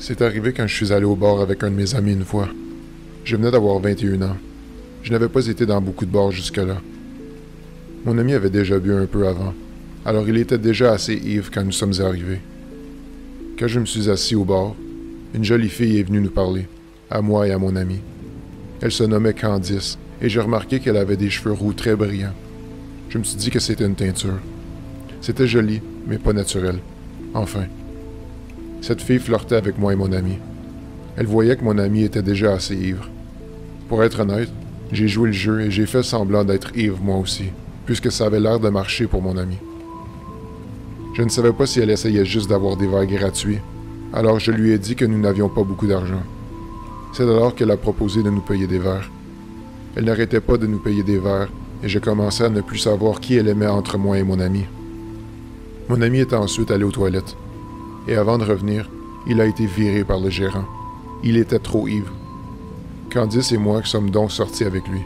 C'est arrivé quand je suis allé au bar avec un de mes amis une fois. Je venais d'avoir 21 ans. Je n'avais pas été dans beaucoup de bars jusque-là. Mon ami avait déjà bu un peu avant, alors il était déjà assez ivre quand nous sommes arrivés. Quand je me suis assis au bar, une jolie fille est venue nous parler, à moi et à mon ami. Elle se nommait Candice, et j'ai remarqué qu'elle avait des cheveux roux très brillants. Je me suis dit que c'était une teinture. C'était joli, mais pas naturel. Enfin. Cette fille flirtait avec moi et mon ami. Elle voyait que mon ami était déjà assez ivre. Pour être honnête, j'ai joué le jeu et j'ai fait semblant d'être ivre moi aussi, puisque ça avait l'air de marcher pour mon ami. Je ne savais pas si elle essayait juste d'avoir des verres gratuits, alors je lui ai dit que nous n'avions pas beaucoup d'argent. C'est alors qu'elle a proposé de nous payer des verres. Elle n'arrêtait pas de nous payer des verres, et je commençais à ne plus savoir qui elle aimait entre moi et mon ami. Mon ami est ensuite allé aux toilettes, et avant de revenir, il a été viré par le gérant. Il était trop ivre. Candice et moi sommes donc sortis avec lui.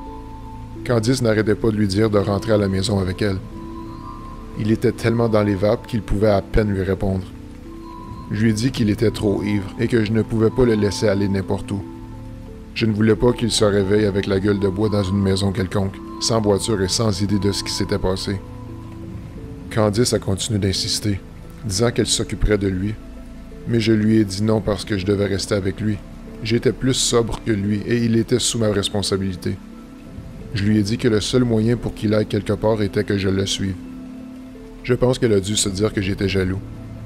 Candice n'arrêtait pas de lui dire de rentrer à la maison avec elle. Il était tellement dans les vapes qu'il pouvait à peine lui répondre. Je lui ai dit qu'il était trop ivre et que je ne pouvais pas le laisser aller n'importe où. Je ne voulais pas qu'il se réveille avec la gueule de bois dans une maison quelconque, sans voiture et sans idée de ce qui s'était passé. Candice a continué d'insister, disant qu'elle s'occuperait de lui, mais je lui ai dit non parce que je devais rester avec lui. J'étais plus sobre que lui et il était sous ma responsabilité. Je lui ai dit que le seul moyen pour qu'il aille quelque part était que je le suive. Je pense qu'elle a dû se dire que j'étais jaloux,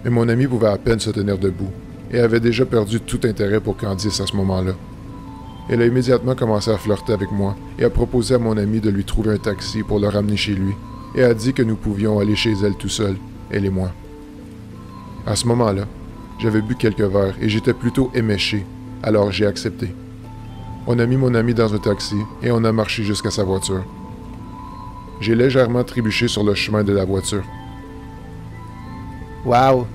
mais mon ami pouvait à peine se tenir debout et avait déjà perdu tout intérêt pour Candice à ce moment-là. Elle a immédiatement commencé à flirter avec moi et a proposé à mon ami de lui trouver un taxi pour le ramener chez lui et a dit que nous pouvions aller chez elle tout seuls, elle et moi. À ce moment-là, j'avais bu quelques verres et j'étais plutôt éméché, alors j'ai accepté. On a mis mon ami dans un taxi et on a marché jusqu'à sa voiture. J'ai légèrement trébuché sur le chemin de la voiture. « Wow!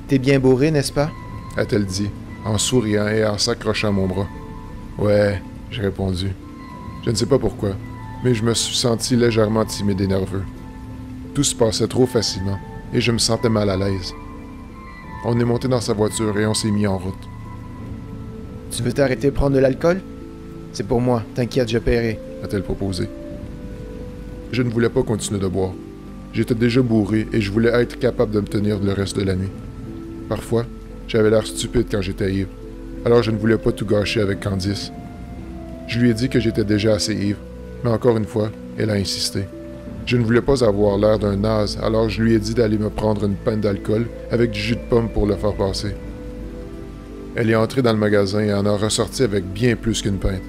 T'es bien bourré, n'est-ce pas? » a-t-elle dit, en souriant et en s'accrochant à mon bras. « Ouais, » j'ai répondu. Je ne sais pas pourquoi, mais je me suis senti légèrement timide et nerveux. Tout se passait trop facilement et je me sentais mal à l'aise. On est monté dans sa voiture et on s'est mis en route. « Tu veux t'arrêter de prendre de l'alcool? C'est pour moi, t'inquiète, je paierai. » a-t-elle proposé. Je ne voulais pas continuer de boire. J'étais déjà bourré et je voulais être capable de me tenir le reste de la nuit. Parfois, j'avais l'air stupide quand j'étais ivre, alors je ne voulais pas tout gâcher avec Candice. Je lui ai dit que j'étais déjà assez ivre, mais encore une fois, elle a insisté. Je ne voulais pas avoir l'air d'un naze, alors je lui ai dit d'aller me prendre une pinte d'alcool avec du jus de pomme pour le faire passer. Elle est entrée dans le magasin et en a ressorti avec bien plus qu'une pinte.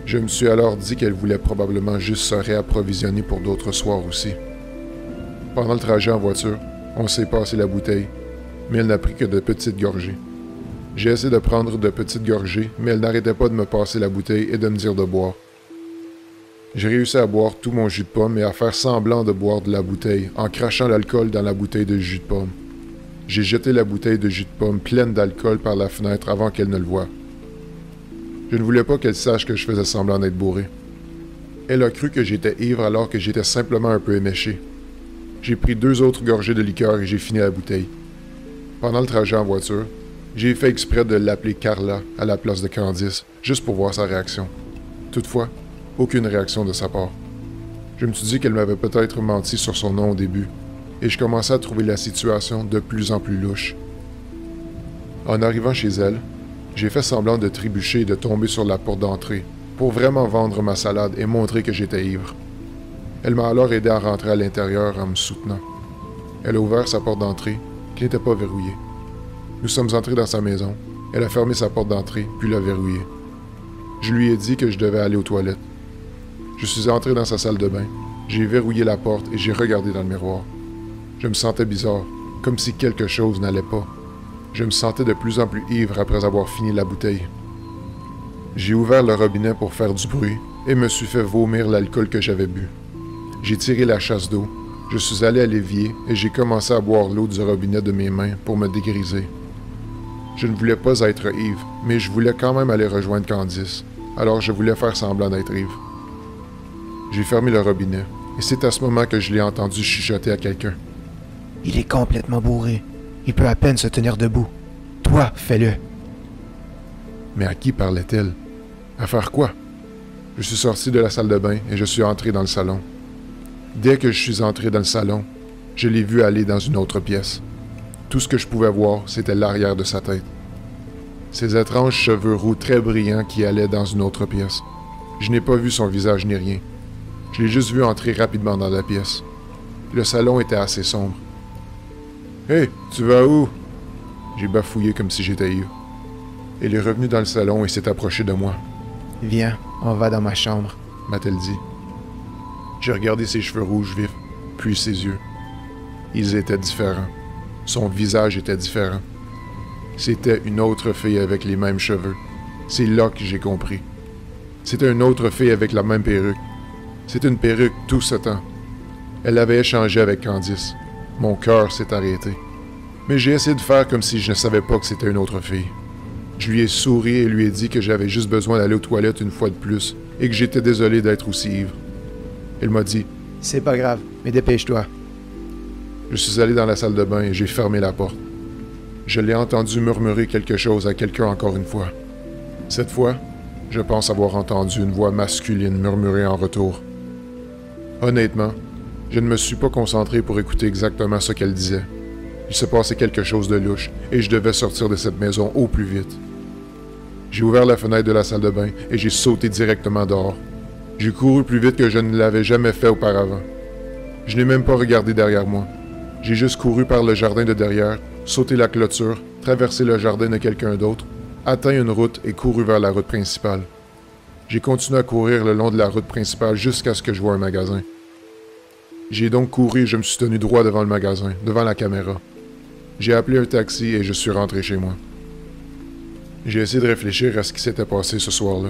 Je me suis alors dit qu'elle voulait probablement juste se réapprovisionner pour d'autres soirs aussi. Pendant le trajet en voiture, on s'est passé la bouteille, mais elle n'a pris que de petites gorgées. J'ai essayé de prendre de petites gorgées, mais elle n'arrêtait pas de me passer la bouteille et de me dire de boire. J'ai réussi à boire tout mon jus de pomme et à faire semblant de boire de la bouteille en crachant l'alcool dans la bouteille de jus de pomme. J'ai jeté la bouteille de jus de pomme pleine d'alcool par la fenêtre avant qu'elle ne le voie. Je ne voulais pas qu'elle sache que je faisais semblant d'être bourré. Elle a cru que j'étais ivre alors que j'étais simplement un peu éméché. J'ai pris 2 autres gorgées de liqueur et j'ai fini la bouteille. Pendant le trajet en voiture, j'ai fait exprès de l'appeler Carla à la place de Candice, juste pour voir sa réaction. Toutefois, aucune réaction de sa part. Je me suis dit qu'elle m'avait peut-être menti sur son nom au début, et je commençais à trouver la situation de plus en plus louche. En arrivant chez elle, j'ai fait semblant de trébucher et de tomber sur la porte d'entrée, pour vraiment vendre ma salade et montrer que j'étais ivre. Elle m'a alors aidé à rentrer à l'intérieur en me soutenant. Elle a ouvert sa porte d'entrée, qui n'était pas verrouillée. Nous sommes entrés dans sa maison, elle a fermé sa porte d'entrée, puis l'a verrouillée. Je lui ai dit que je devais aller aux toilettes. Je suis entré dans sa salle de bain, j'ai verrouillé la porte et j'ai regardé dans le miroir. Je me sentais bizarre, comme si quelque chose n'allait pas. Je me sentais de plus en plus ivre après avoir fini la bouteille. J'ai ouvert le robinet pour faire du bruit et me suis fait vomir l'alcool que j'avais bu. J'ai tiré la chasse d'eau, je suis allé à l'évier et j'ai commencé à boire l'eau du robinet de mes mains pour me dégriser. Je ne voulais pas être ivre, mais je voulais quand même aller rejoindre Candice, alors je voulais faire semblant d'être ivre. J'ai fermé le robinet et c'est à ce moment que je l'ai entendu chuchoter à quelqu'un. « Il est complètement bourré. Il peut à peine se tenir debout. Toi, fais-le. » Mais à qui parlait-elle? À faire quoi? Je suis sorti de la salle de bain et je suis entré dans le salon. Dès que je suis entré dans le salon, je l'ai vue aller dans une autre pièce. Tout ce que je pouvais voir, c'était l'arrière de sa tête. Ses étranges cheveux roux très brillants qui allaient dans une autre pièce. Je n'ai pas vu son visage ni rien. Je l'ai juste vu entrer rapidement dans la pièce. Le salon était assez sombre. « Hey, tu vas où? » J'ai bafouillé comme si j'étais ivre. Elle est revenue dans le salon et s'est approchée de moi. « Viens, on va dans ma chambre. » m'a-t-elle dit. J'ai regardé ses cheveux rouges vifs, puis ses yeux. Ils étaient différents. Son visage était différent. C'était une autre fille avec les mêmes cheveux. C'est là que j'ai compris. C'était une autre fille avec la même perruque. C'était une perruque tout ce temps. Elle avait échangé avec Candice. Mon cœur s'est arrêté. Mais j'ai essayé de faire comme si je ne savais pas que c'était une autre fille. Je lui ai souri et lui ai dit que j'avais juste besoin d'aller aux toilettes une fois de plus et que j'étais désolé d'être aussi ivre. Elle m'a dit « C'est pas grave, mais dépêche-toi. » Je suis allé dans la salle de bain et j'ai fermé la porte. Je l'ai entendu murmurer quelque chose à quelqu'un encore une fois. Cette fois, je pense avoir entendu une voix masculine murmurer en retour. Honnêtement, je ne me suis pas concentré pour écouter exactement ce qu'elle disait. Il se passait quelque chose de louche et je devais sortir de cette maison au plus vite. J'ai ouvert la fenêtre de la salle de bain et j'ai sauté directement dehors. J'ai couru plus vite que je ne l'avais jamais fait auparavant. Je n'ai même pas regardé derrière moi. J'ai juste couru par le jardin de derrière, sauté la clôture, traversé le jardin de quelqu'un d'autre, atteint une route et couru vers la route principale. J'ai continué à courir le long de la route principale jusqu'à ce que je voie un magasin. J'ai donc couru et je me suis tenu droit devant le magasin, devant la caméra. J'ai appelé un taxi et je suis rentré chez moi. J'ai essayé de réfléchir à ce qui s'était passé ce soir-là.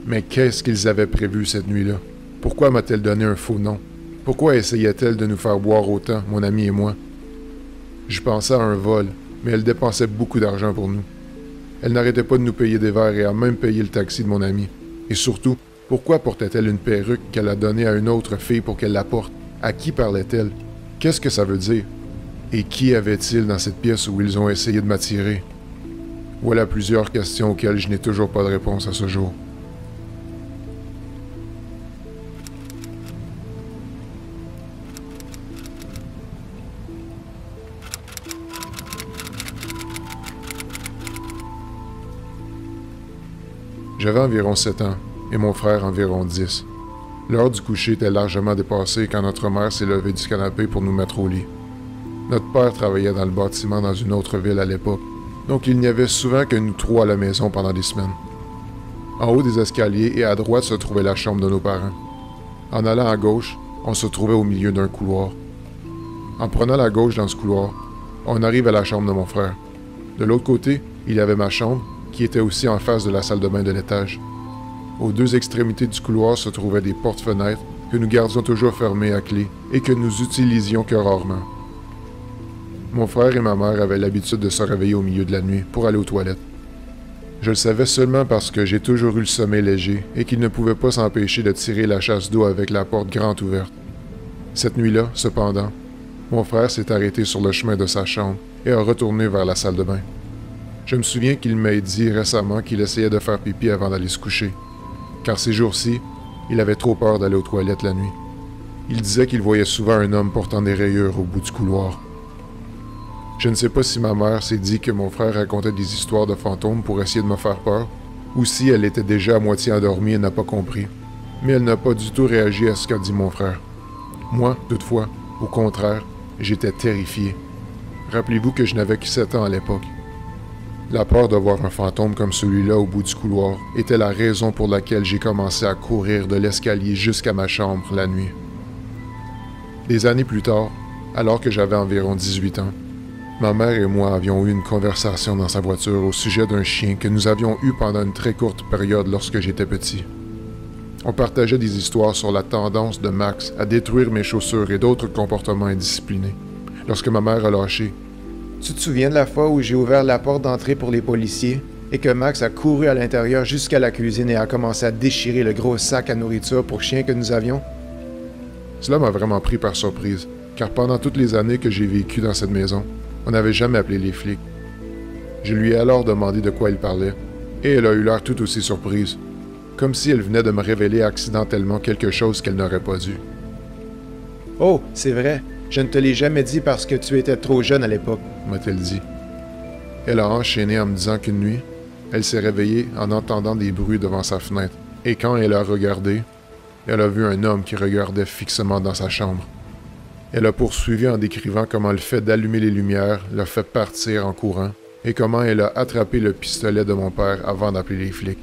Mais qu'est-ce qu'ils avaient prévu cette nuit-là? Pourquoi m'a-t-elle donné un faux nom? Pourquoi essayait-elle de nous faire boire autant, mon ami et moi? Je pensais à un vol, mais elle dépensait beaucoup d'argent pour nous. Elle n'arrêtait pas de nous payer des verres et a même payé le taxi de mon ami. Et surtout, pourquoi portait-elle une perruque qu'elle a donnée à une autre fille pour qu'elle la porte? À qui parlait-elle? Qu'est-ce que ça veut dire? Et qui avait-il dans cette pièce où ils ont essayé de m'attirer? Voilà plusieurs questions auxquelles je n'ai toujours pas de réponse à ce jour. J'avais environ 7 ans et mon frère environ 10. L'heure du coucher était largement dépassée quand notre mère s'est levée du canapé pour nous mettre au lit. Notre père travaillait dans le bâtiment dans une autre ville à l'époque, donc il n'y avait souvent que nous trois à la maison pendant des semaines. En haut des escaliers et à droite se trouvait la chambre de nos parents. En allant à gauche, on se trouvait au milieu d'un couloir. En prenant la gauche dans ce couloir, on arrive à la chambre de mon frère. De l'autre côté, il y avait ma chambre, qui était aussi en face de la salle de bain de l'étage. Aux deux extrémités du couloir se trouvaient des portes-fenêtres que nous gardions toujours fermées à clé et que nous utilisions que rarement. Mon frère et ma mère avaient l'habitude de se réveiller au milieu de la nuit pour aller aux toilettes. Je le savais seulement parce que j'ai toujours eu le sommeil léger et qu'ils ne pouvaient pas s'empêcher de tirer la chasse d'eau avec la porte grande ouverte. Cette nuit-là, cependant, mon frère s'est arrêté sur le chemin de sa chambre et a retourné vers la salle de bain. Je me souviens qu'il m'a dit récemment qu'il essayait de faire pipi avant d'aller se coucher, car ces jours-ci, il avait trop peur d'aller aux toilettes la nuit. Il disait qu'il voyait souvent un homme portant des rayures au bout du couloir. Je ne sais pas si ma mère s'est dit que mon frère racontait des histoires de fantômes pour essayer de me faire peur, ou si elle était déjà à moitié endormie et n'a pas compris, mais elle n'a pas du tout réagi à ce qu'a dit mon frère. Moi, toutefois, au contraire, j'étais terrifié. Rappelez-vous que je n'avais que 7 ans à l'époque. La peur de voir un fantôme comme celui-là au bout du couloir était la raison pour laquelle j'ai commencé à courir de l'escalier jusqu'à ma chambre la nuit. Des années plus tard, alors que j'avais environ 18 ans, ma mère et moi avions eu une conversation dans sa voiture au sujet d'un chien que nous avions eu pendant une très courte période lorsque j'étais petit. On partageait des histoires sur la tendance de Max à détruire mes chaussures et d'autres comportements indisciplinés. Lorsque ma mère a lâché, « Tu te souviens de la fois où j'ai ouvert la porte d'entrée pour les policiers et que Max a couru à l'intérieur jusqu'à la cuisine et a commencé à déchirer le gros sac à nourriture pour chien que nous avions? » Cela m'a vraiment pris par surprise, car pendant toutes les années que j'ai vécues dans cette maison, on n'avait jamais appelé les flics. Je lui ai alors demandé de quoi il parlait, et elle a eu l'air tout aussi surprise, comme si elle venait de me révéler accidentellement quelque chose qu'elle n'aurait pas dû. « Oh, c'est vrai, je ne te l'ai jamais dit parce que tu étais trop jeune à l'époque. » m'a-t-elle dit. Elle a enchaîné en me disant qu'une nuit, elle s'est réveillée en entendant des bruits devant sa fenêtre, et quand elle a regardé, elle a vu un homme qui regardait fixement dans sa chambre. Elle a poursuivi en décrivant comment le fait d'allumer les lumières l'a fait partir en courant, et comment elle a attrapé le pistolet de mon père avant d'appeler les flics.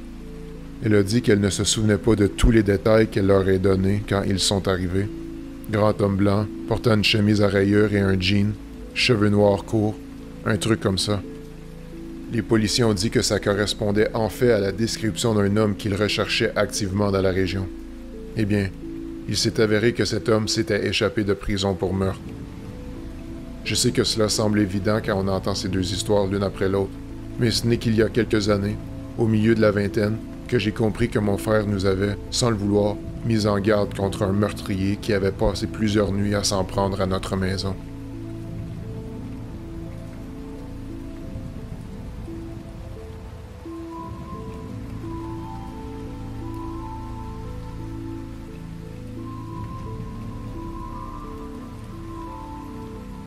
Elle a dit qu'elle ne se souvenait pas de tous les détails qu'elle leur ait donnés quand ils sont arrivés. Grand homme blanc, portant une chemise à rayures et un jean, cheveux noirs courts, un truc comme ça. Les policiers ont dit que ça correspondait en fait à la description d'un homme qu'ils recherchaient activement dans la région. Eh bien, il s'est avéré que cet homme s'était échappé de prison pour meurtre. Je sais que cela semble évident quand on entend ces deux histoires l'une après l'autre, mais ce n'est qu'il y a quelques années, au milieu de la vingtaine, que j'ai compris que mon frère nous avait, sans le vouloir, mis en garde contre un meurtrier qui avait passé plusieurs nuits à s'en prendre à notre maison.